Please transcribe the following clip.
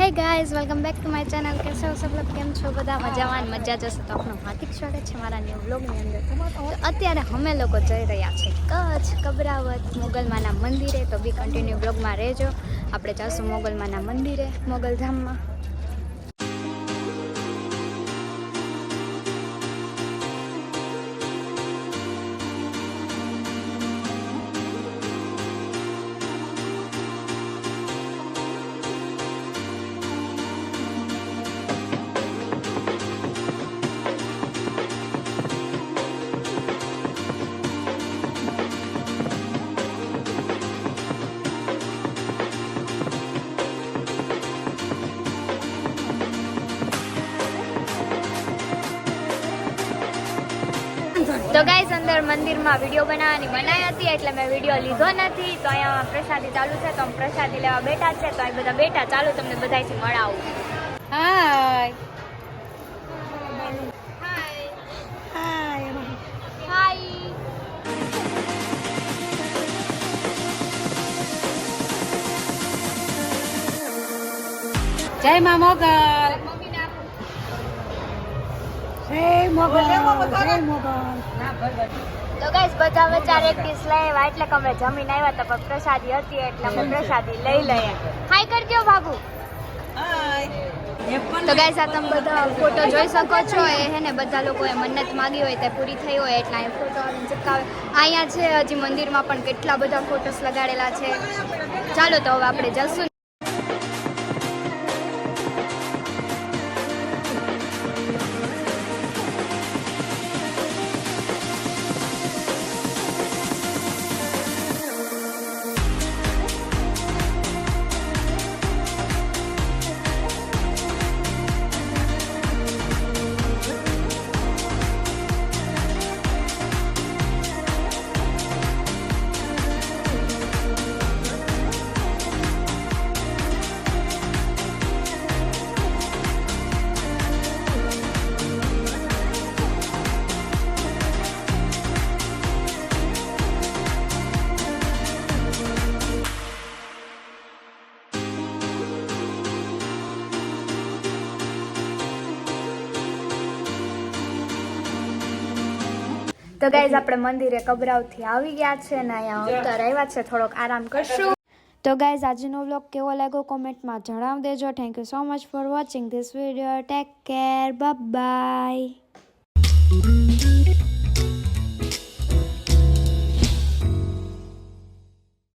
Hey guys welcome back to my channel. कैसे हो सब लोग? કેમ છો બધા? મજામાં મજા જશે તો આપણું હાર્દિક સ્વાગત છે મારા ન્યૂ વ્લોગની અંદર। તો અત્યારે અમે લોકો જઈ રહ્યા છે કચ્છ કબરાવત મોગલમાના મંદિરે। તો બી કન્ટિન્યુ વ્લોગમાં રહેજો। આપણે જાશું મોગલમાના મંદિરે મોગલધામમાં। तो गाइस अंदर मंदिर में वीडियो बनानी मनाई थी એટલે મેં वीडियो લીધો નથી। તો અહીંયા પ્રસાદી ચાલુ છે તો हम प्रसादी लेवा बैठा છે। તો આ બધા બેઠા ચાલો તમને બધાથી મળાવું। હાય હાય હાય હાય। જય માં મોગલ જય મોગલ જય મોગલ। તો ગાઈસ બધા વિચાર એક ડીશ લઈ આવ્યા એટલે કે અમે જમીને આવ્યા તો પણ પ્રસાદી હતી એટલે અમે પ્રસાદી લઈ લઈએ। હાય કરજો બાબુ। તો ગાઈસ આ તમે બધા ફોટો જોઈ શકો છો। એ હે ને બધા લોકોએ મન્નત માંગી હોય તે પૂરી થઈ હોય એટલે અહીં ફોટો આવીને ચિપકાવે। અહીંયા છે હજી મંદિરમાં પણ કેટલા બધા ફોટોસ લગાડેલા છે। ચાલો તો હવે આપણે જશું। તો ગાઈઝ આપણે મંદિરે કબરાવથી આવી ગયા છે ને અહીંયા ઉતર આવ્યા છે, થોડોક આરામ કરશું। તો ગાઈઝ આજનો વ્લોગ કેવો લાગ્યો કોમેન્ટમાં જણાવી દેજો। Thank you so much for watching this video. Take care, bye bye.